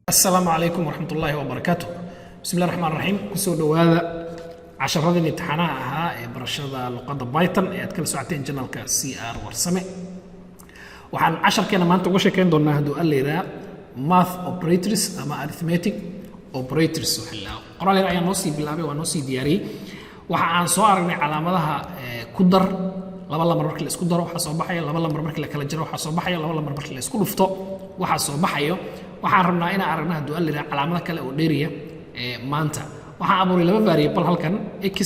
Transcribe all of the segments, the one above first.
السلام عليكم ورحمة الله وبركاته. بسم الله الرحمن الرحيم. كسو دوادا casharadii imtixaanaha ahaa ee barashada luqadda Python ee aad kala socoteen channelka CR Warsame. waxaan casharkeena maanta uga sheekeyn doonaa hadduu alla math operators ama arithmetic operators qoraal yar ayaan noo sii bilaabay waa noo sii diyaariyey waxa aan soo aragnay calaamadaha ku dar laba lambar markii la isku daro waxa soo baxaya laba lambar markii la kala jaro waxa soo baxaya laba lambar markii la isku dhufto waxa soo baxayo waxaan rabnaa inaan aragno hadduu alla calaamado kale oo dheeriya maanta waxaan abuuray laba variable halkan x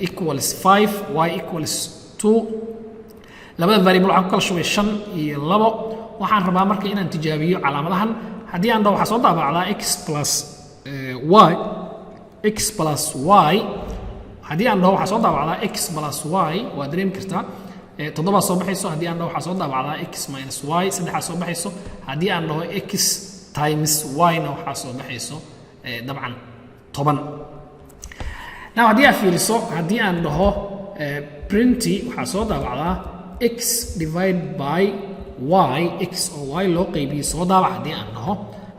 equals 5 y equals 2 labada variable waxaan ku kala shubay 5 iyo 2 waxaan rabaa marka inaan tijaabiyo calaamadahan haddii aan dhaho waxa soo daabacdaa x plus y haddii aan dhaho waxa soo daabacdaa x plus y waa dareemi kartaa toddoba soo baxayso haddii aan dhaho waxa soo daabacdaa x minus y saddex soo baxayso haddii aan dhaho x times y na waxa soo baxayso dabcan toban now haddii aad fiiriso haddii aan dhaho printy waxaa soo daabacdaa x divide by y x oo y loo qaybiyo soo daabac haddii aan dhaho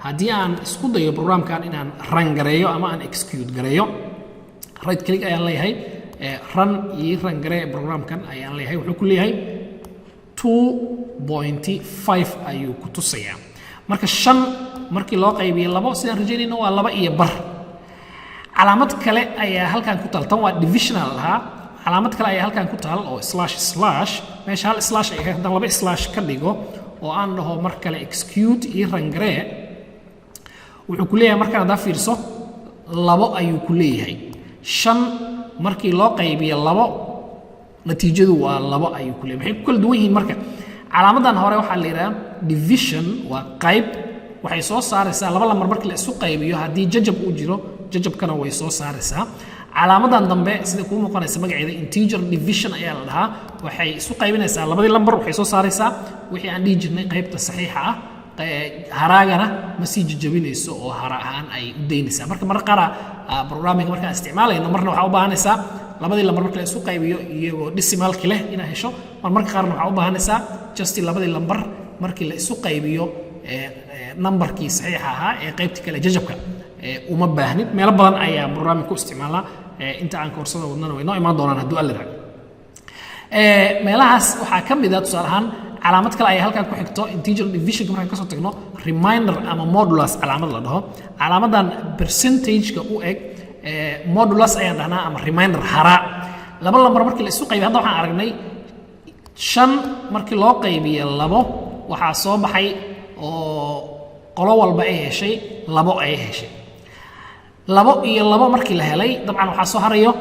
haddii aan isku dayo programkan inaan run gareeyo ama aan execute gareeyo right click ayaan leeyahay run iyo run garee programkan ayaan leeyahay wuxuu ku leeyahay 2.5 ayuu ku tusayaa marka 5 markii loo qaybiyo 2 sidaan rajaynayno waa 2 iyo bar calaamad kale ayaa halkan ku taal tan waa divisional lahaa calaamad kale ayaa halkan ku taal oo slash meesha hal slash ay haddaan laba slash ka dhigo oo aan dhaho mar kale execute iyo run garee wuxuu ku leeyahay markaan haddaa fiirso 2 ayuu ku leeyahay 5 markii loo qaybiyo 2 natiijadu waa 2 ayuu ku leeyahay maxay ku kala duwan yihiin marka calaamadan hore waxaa la yidhaha division waa qayb waxay soo saaraysaa laba lambar markii la isu qaybiyo haddii jajab uu jiro jajabkana way soo saaraysaa calaamadan dambe sida kuu muuqanaysa magaceeda integer division ayaa la dhahaa waxay isu qaybinaysaa labadii lambar waxay soo saaraysaa wixii aan dhihi jirnay qaybta saxiixa ah haraagana ma sii jajabinayso oo hara ahaan ay u daynaysaa marka marka qaar programming markaan isticmaalayno marna waxaa u baahanaysaa labadii lambar marka la isu qaybiyo iyagoo decimalki leh inaad hesho marka qaarna waxaa u baahanaysaa just labadii lambar markii la isu qaybiyo numberkii saxiixa ahaa ee qaybtii kale jajabka uma baahnid meelo badan ayaa programming ku isticmaalaa inta aan koorsada wadnana way noo imaan doonaan hadduu alla raaco meelahaas waxaa ka mid ah tusaale ahaan calaamad kale ayaa halkan ku xigto integer divisionka markaan kasoo tagno reminder ama modulus calaamad la dhaho calaamadan percentage-ka u eg modulus ayaan dhahnaa ama reminder haraa laba lambar markii la isu qaybiyo hadda waxaan aragnay 5 markii loo qaybiyo 2 waxaa soo baxay oo qolo walba ay heshay 2 ay heshay 2 iyo 2 markii la helay dabcan waxaa soo harayo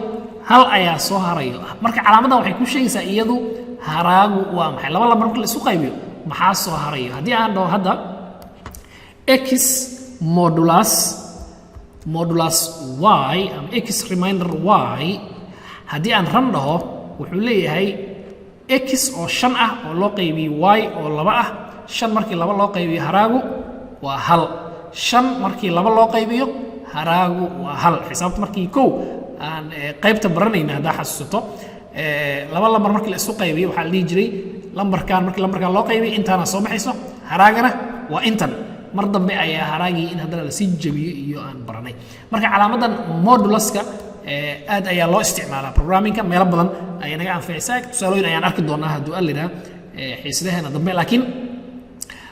hal ayaa soo harayo marka calaamadan waxay ku sheegaysaa iyadu haraagu waa maxay laba lambar markii la isu qaybiyo maxaa soo harayo haddii aan dhaho hadda x modulus y ama x reminder y haddii aan ran dhaho wuxuu leeyahay x oo 5 ah oo loo qaybiyo y oo 2 ah 5 markii 2 loo qaybiyo haraagu waa hal 5 markii 2 loo qaybiyo haraagu waa hal xisaabta markii kow aan qaybta baranayna haddaa xasuusato laba lambar markii la isu qaybiyo waxaa la dhihi jiray lambarkan markii lambarkan loo qaybiyo intaana soo baxayso haraagana waa intan mar dambe ayaa haraagii in haddana lasii jabiyo iyo aan baranay marka calaamadan moduluska aad ayaa loo isticmaalaa programmingka meelo badan ayay naga anficaysaa tusaalooyin ayaan arki doonaa hadduu alla yidhaha xiisadaheena dambe laakiin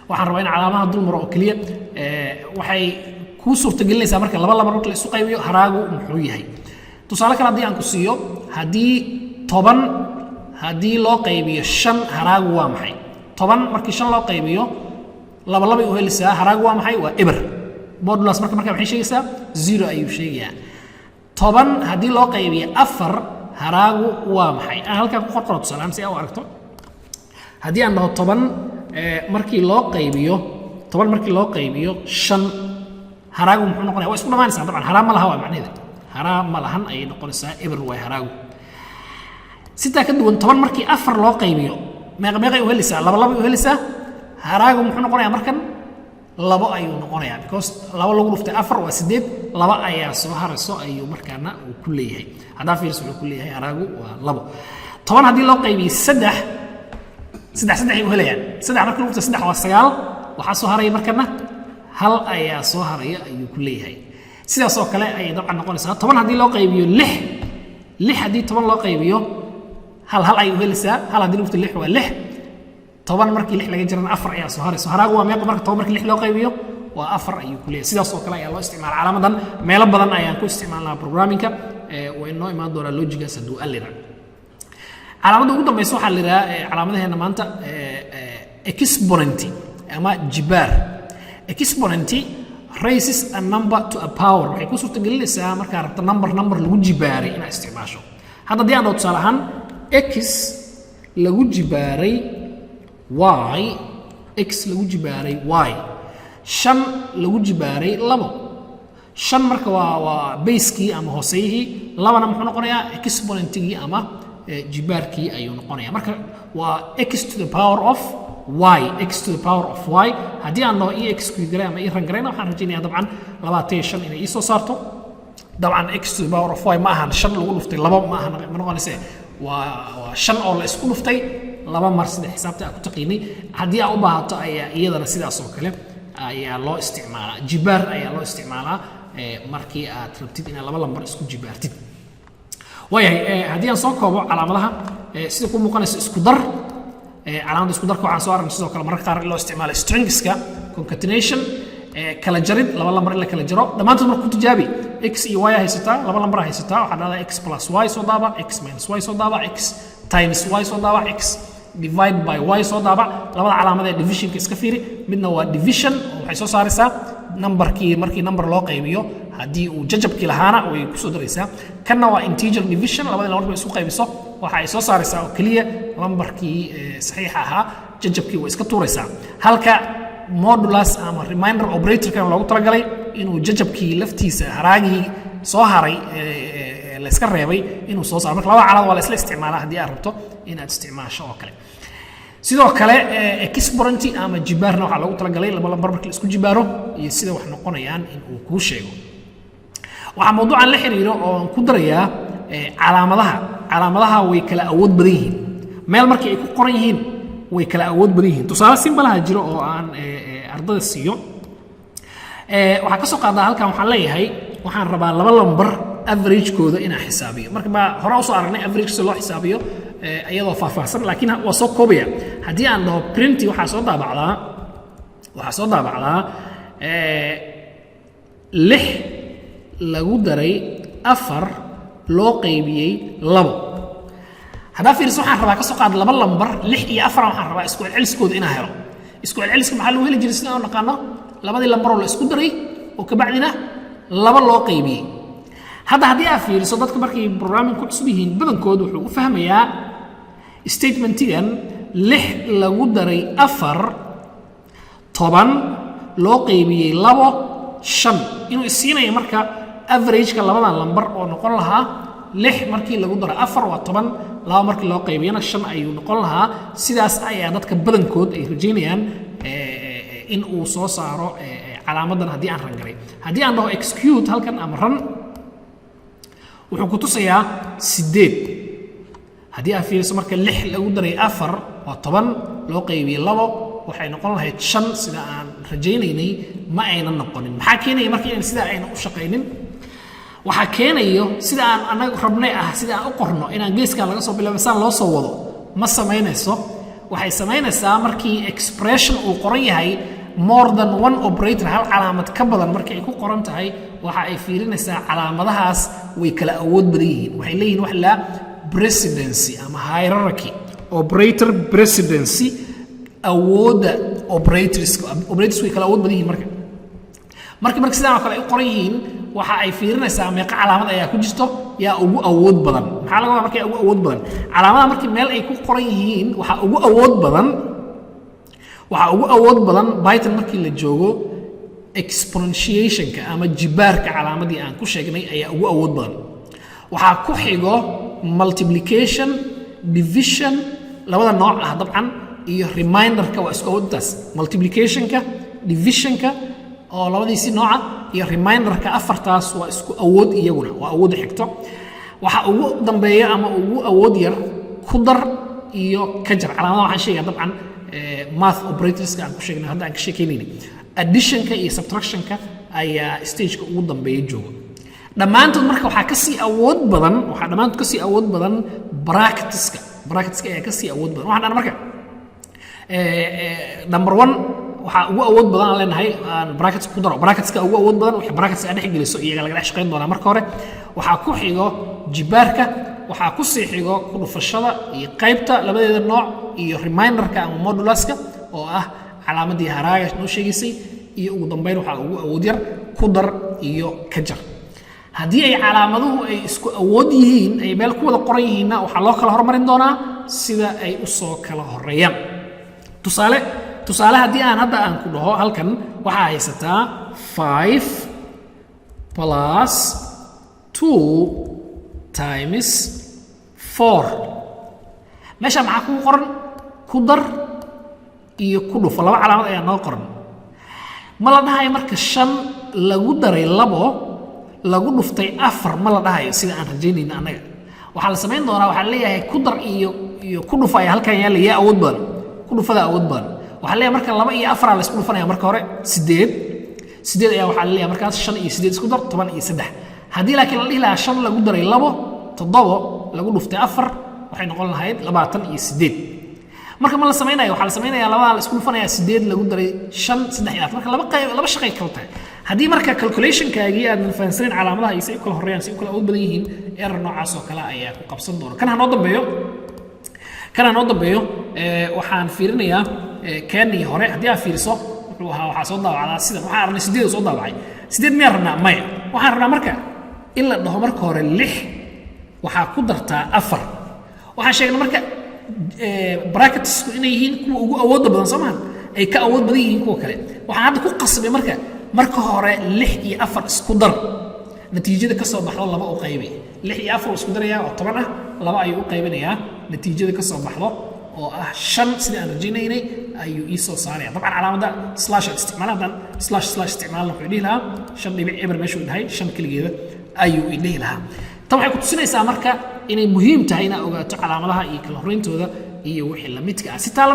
waxaan rabaa in calaamaha dul maro oo keliya waxay kuu suurtagelinaysaa marka laba lambar marka la isu qaybiyo haraagu muxuu yahay tusaale kale haddii aan ku siiyo haddii 10 haddii loo qaybiyo 5 haraagu waa maxay 10 markii 5 loo qaybiyo laba labay u helaysaa haraagu waa maxay waa eber modulus marka waxay sheegaysaa 0 ayuu sheegayaa 10 haddii loo qaybiyo 4 haraagu waa maxay aan halkan ku qorqoro tusaale si aad u aragto haddii aan dhaho 10 markii loo qaybiyo 10 markii loo qaybiyo 5 haraagu muxuu noqonayaa waa isku dhamaanaysaa dabcan haraam ma laha waa macnaheedu haraam ma lahan ayay noqonaysaa eber waa haraagu sidaa ka duwan 10 markii 4 loo qaybiyo meeqay u helaysaa laba u helaysaa haraagu muxuu noqonayaa markan 2 ayuu noqonayaa because 2 lagu dhuftay 4 waa 8 2 ayaa soo harayso ayuu markaana uu ku leeyahay haddaa fiiris wuxuu ku leeyahay haraagu waa 2 toban haddii loo qaybiyo saddex ay u helayaan saddex marka lagu dhufto saddex waa sagaal waxaa soo haraya markana hal ayaa soo haraya ayuu ku leeyahay sidaas oo kale ayay dabcan noqonaysaa toban haddii loo qaybiyo lix haddii toban loo qaybiyo hal ay u helaysaa hal haddii lagu dhufto lix waa lix toban markii lix laga jirana afar ayaa soo harayso haraagu waa meeqa marka toban markii lix loo qaybiyo waa afar ayuu ku leeyahay sidaas oo kale ayaa loo isticmaala calaamadan meelo badan ayaan ku isticmaalnaa programmingka way noo imaan doonaa logigaas hadduu allira calaamada ugu dambaysa waxaa la yidhahaa calaamadaheena maanta exponent ama jibaar exponent raises a number to a power waxay ku suurtagelinaysaa markaa rabta number lagu jibaaray inaad isticmaasho hadda haddii aan dhaho tusaale ahaan x lagu jibaaray y x lagu jibaaray y shan lagu jibaaray labo shan marka waa basekii ama hooseyihii labana muxuu noqonayaa exponentigii ama jibaarkii ayuu noqonaya marka waa x to the power of y x to the power of y haddii aan dhaho ex ku garay ama ran garayna waxaan rajaynayaa dabcan 25 inay ii soo saarto dabcan x to the power of y ma ahan shan lagu dhuftay laba ma ahan ma noqonaysa waa shan oo la isku dhuftay laba mar sida xisaabta aad ku taqiinay haddii aad u baahato ayaa iyadana sidaas oo kale ayaa loo isticmaalaa jibaar ayaa loo isticmaalaa markii aad rabtid inaad laba lambar isku jibaartid waayahay haddii aan soo koobo calaamadaha sida ku muuqanaysa isku dar calaamada isku darka waxaan soo aragnay sidoo kale mararka qaar in loo isticmaalo stringska concatenation kala jarid laba lambar in la kala jaro dhammaantood marka ku tijaabi x iyo y haysataa laba lambar haysataa waxaa dhahdaa x plus y soo daabac x minus y soo daabac x times y soo daabac x divide by y soo daabac labada calaamad ee divisionka iska fiiri midna waa division oo waxay soo saaraysaa numberkii markii number loo qaybiyo haddii uu jajabkii lahaana way ku soo daraysaa kanna waa integer division labada lambar bay isku qaybiso waxa ay soo saaraysaa oo kaliya lambarkii saxiixa ahaa jajabkii way iska tuuraysaa halka modulus ama reminder operatorkan loogu talagalay inuu jajabkii laftiisa haraagii soo haray la iska reebay inuu soo saaro marka labada calaamad waa la isla isticmaalaa haddii aad rabto inaad isticmaasho oo kale sidoo kale exponent ama jibaarna waxaa loogu talagalay laba lambar markii la isku jibaaro iyo sida wax noqonayaan in uu kuu sheego waxaa mawduucan la xiriiro oo aan ku darayaa calaamadaha way kala awood badan yihiin meel markii ay ku qoran yihiin way kala awood badan yihiin tusaale simbalaha jiro oo aan ardada siiyo waxaa ka soo qaadaa halkan waxaan leeyahay waxaan rabaa laba lambar averagekooda inaan xisaabiyo marka baa hore usoo aragnay average si loo xisaabiyo iyadoo faahfaahsan laakiin waa soo koobaya haddii aan dhaho printy waxaa soo daabacdaa lix lagu daray afar loo qaybiyey labo haddaa fiiriso waxaan rabaa ka soo qaada laba lambar lix iyo afar waxaan rabaa isku celceliskooda inaan helo isku celceliska maxaa lagu heli jiray sida aan naqaano labadii lambaroo la isku daray oo kabacdina laba loo qaybiyey hadda haddii aad fiiriso dadka markay programming ku cusub yihiin badankood wuxuu u fahmayaa statementigan lix lagu daray afar toban loo qaybiyey labo shan inuu isiinaya marka averageka labadan lambar oo noqon lahaa lix markii lagu daro afar waa toban laba markii loo qaybiyana shan ayuu noqon lahaa sidaas ayaa dadka badankood ay rajaynayaan in uu soo saaro calaamadan haddii aan rangaray haddii aan dhaho execute halkan ama run wuxuu ku tusayaa 8 haddii aad fiiriso marka lix lagu daray afar waa toban loo qaybiyey labo waxay noqon lahayd shan sida aan rajaynaynay ma aynan noqonin maxaa keenaya marka inaan sidaa aynan u shaqaynin waxaa keenayo sida aan anagu rabnay sida aan u qorno inaan geeskan laga soo bilaabo saan loo soo wado ma samaynayso waxay samaynaysaa markii expression uu qoran yahay more than one operator hal calaamad ka badan markii ay ku qoran tahay waxa ay fiirinaysaa calaamadahaas way kala awood badan yihiin waxay leeyihiin wax la presidency ama hierarchy operator presidency awooda operators way kala awood badan yihiin marka sidaan oo kale ay u qoran yihiin waxa ay fiirinaysaa meeqa calaamad ayaa ku jirto yaa ugu awood badan maxaa laga wadaa markay ugu awood badan calaamadaha markii meel ay ku qoran yihiin waxa ugu awood badan Python markii la joogo exponentiationka ama jibaarka calaamadii aan ku sheegnay ayaa ugu awood badan waxaa ku xigo multiplication division labada nooc dabcan iyo reminderka waa isku awoodtaas multiplicationka divisionka oo labadiisi nooca iyo reminderka afartaas waa isku awood iyaguna waa awood xigto waxa ugu dambeeya ama ugu awood yar ku dar iyo ka jar calaamadaha waxaan sheegaa dabcan math operatorska aan ku sheegnay hadda aan ka sheekeynayni additionka iyo subtractionka ayaa stageka ugu dambeeya jooga dhammaantood marka waxaa kasii awood badan bracketska ayaa kasii awood badan waxaan dhahnaa marka number 1 waxaa ugu awood badan aan leenahay aan brackets ku daro bracketska ugu awood badan wixii brackets aan dhex geliso iyaga laga dhex shaqayn doonaa marka hore waxaa ku xigo jibaarka waxaa ku sii xigo ku dhufashada iyo qaybta labadeeda nooc iyo reminderka ama moduluska oo ah calaamadii haraaga noo sheegaysay iyo ugu dambeyn waxaa ugu awood yar ku dar iyo ka jar haddii ay calaamaduhu ay isku awood yihiin ay meel ku wada qoran yihiinna waxaa loo kala hormarin doonaa sida ay u soo kala horeeyaan tusaale haddii aan hadda aan ku dhaho halkan waxaa haysataa 5 plus 2 times 4 meesha maxaa kugu qoran ku dar iyo ku dhufo laba calaamad ayaa noo qoran ma la dhahayo marka 5 lagu daray 2 lagu dhuftay 4 ma la dhahayo sida aan rajaynayna annaga waxaa la samayn doonaa waxaa leeyahay ku dar iyo ku dhufo ayaa halkan yaalaya awood badan ku dhufada awood badan waxaa leeyahay marka 2 iyo 4 la isku dhufanaya marka hore 8 ayaa waxaa leeyahay markaas 5 iyo 8 isku dar 10 iyo 3 haddii laakiin la dhihi lahaa 5 lagu daray 2 7 lagu dhuftay 4 waxay noqon lahayd 28 marka ma la samaynayo waxaa la samaynayaa labada la isku dhufanaya 8 lagu daray 5 3 marka laba shaqay kala tahay haddii marka calculationkaagii aad fahansanin calaamadaha iyo si ay u kala horeeyaan si u kala awood badan yihiin error noocaas oo kale ayaa ku qabsan doona kan hanoo dambeeyo waxaan fiirinayaa keenii hore haddii aad fiiriso wuxuu ahaa waxaa soo daawacdaa sida waxaan arnay 8 soo daawacay 8 miyaan rabnaa maya waxaan rabnaa marka in la dhaho marka hore 6 waxaa ku dartaa 4 waxaan sheegnay marka bracketsku inay yihiin kuwa ugu awoodda badan soo maahan ay ka awood badan yihiin kuwa kale waxaan hadda ku qasbay marka hore 6 iyo 4 isku dar natiijada ka soo baxdo 2 u qaybay 6 iyo 4 isku daraya oo 10 ah 2 ayuu u qaybinayaa natiijada ka soo baxdo oo ah 5 sida aan rajaynaynay ayuu ii soo saaraya dabcan calaamada slash isticmaaladan slash isticmaalna wuxuu dhihi lahaa 5 dhibic eber meeshuu dhahay 5 keligeeda ayuu ii dhihi lahaa tan waxay ku tusinaysaa marka inay muhiim tahay inaad ogaato calaamadaha iyo kala horeyntooda iyo wixii la midka ah si taa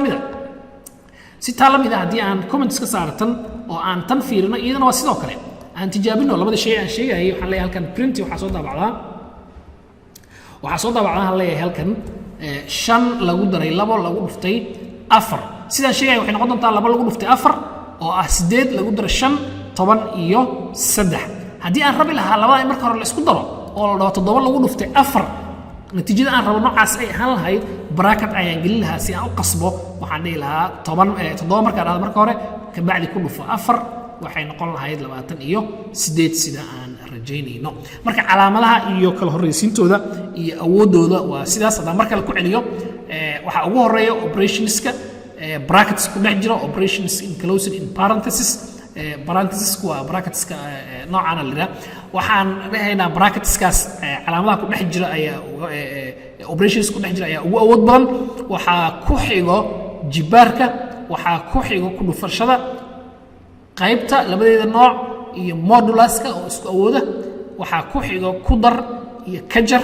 lamid ah haddii aan comments ka saaratan oo aan tan fiirino iyadana waa sidoo kale aan tijaabino labada shay aan sheegayay waxaan leeyahay halkan print waxaa soo daabacdaa aan leeyahay halkan 5 lagu daray 2 lagu dhuftay 4 sidaan sheegaya waxay noqon doontaa 2 lagu dhuftay 4 oo ah 8 lagu daray 5 10 iyo 3 haddii aan rabi lahaa labada in marka hore la isku daro oo la dhaho 7 lagu dhuftay 4 natiijada aan rabo noocaas ay ahaan lahayd bracket ayaan gelin lahaa si aan u qasbo waxaan dhihi lahaa 7 markaa dhahdo marka hore ka bacdi ku dhufo 4 waxay noqon lahayd 28 sida aan rajaynayno marka calaamadaha iyo kala horeysiintooda iyo awoodooda waa sidaas haddaan mar kale ku celiyo waxaa ugu horeeya operationska brackets ku dhex jira operations enclosed in parentheses parenthesesku waa bracketska noocaana la yidhaha waxaan dhahaynaa bracketskaas calaamadaha ku dhex jira ayaa operations ku dhex jira ayaa ugu awood badan waxaa ku xigo jibaarka waxaa ku xigo ku dhufashada qaybta labadeeda nooc iyo moduluska oo isku awooda waxaa ku xigo ku dar iyo ka jar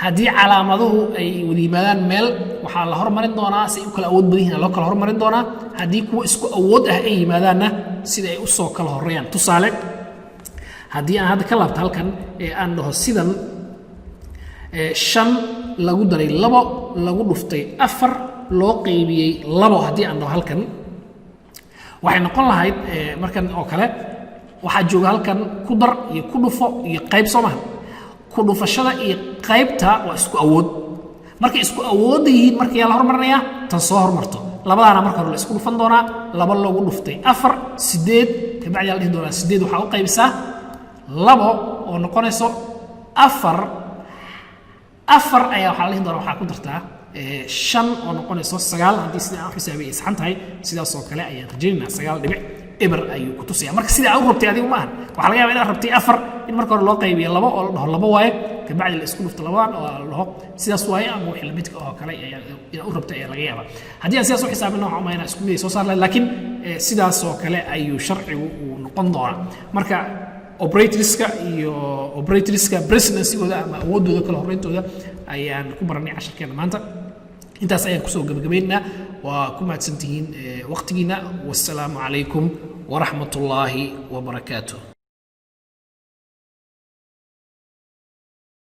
haddii calaamaduhu ay wada yimaadaan meel waxaa la hormarin doonaa si ay u kala awood badan yihiin loo kala hormarin doonaa haddii kuwa isku awood ah ay yimaadaanna sida ay u soo kala horeeyaan tusaale haddii aan hadda ka laabto halkan ee aan dhaho sidan 5 lagu daray 2 lagu dhuftay 4 loo qaybiyey 2 haddii aan dhaho halkan waxay noqon lahayd markan oo kale waxaa jooga halkan ku dar iyo ku dhufo iyo qayb soo maha ku dhufashada iyo qaybta waa isku awood markay isku awoodda yihiin markayaa la hormarinayaa tan soo hormarto labadaana marka hore la isku dhufan doonaa 2 loogu dhuftay 4 8 kabacdi la dhihi doonaa 8 waxaa u qaybisaa 2 oo noqonayso 4 ayaa waxaa la dhihi doonaa waxaa ku dartaa 5 oo noqonayso 9 haddii sida aan xisaabiye saxan tahay sidaas oo kale ayaan rajaynaynaa 9 dhibic eber ayuu ku tusaya marka sida aad u rabtay adigu ma ahan waxaa laga yaabaa inaad rabtay 4 in marka hore loo qaybiyo 2 oo la dhaho 2 waaye kabacdi la isku dhufto 2 oo la dhaho sidaas waaye ama wixii la midka oo kale inaad u rabtay ayaa laga yaabaa haddii aan sidaas u xisaabino waxaa umaynaa isku miday soo saar lahayd laakiin sidaas oo kale ayuu sharcigu uu noqon doonaa marka operatorska presidencygooda ama awoodooda kala horeyntooda ayaan ku baranay casharkeena maanta intaas ayaan kusoo gabagabaynaa waa ku mahadsantihiin waqtigiina wassalaamu calaykum waraxmatullaahi wabarakaatuh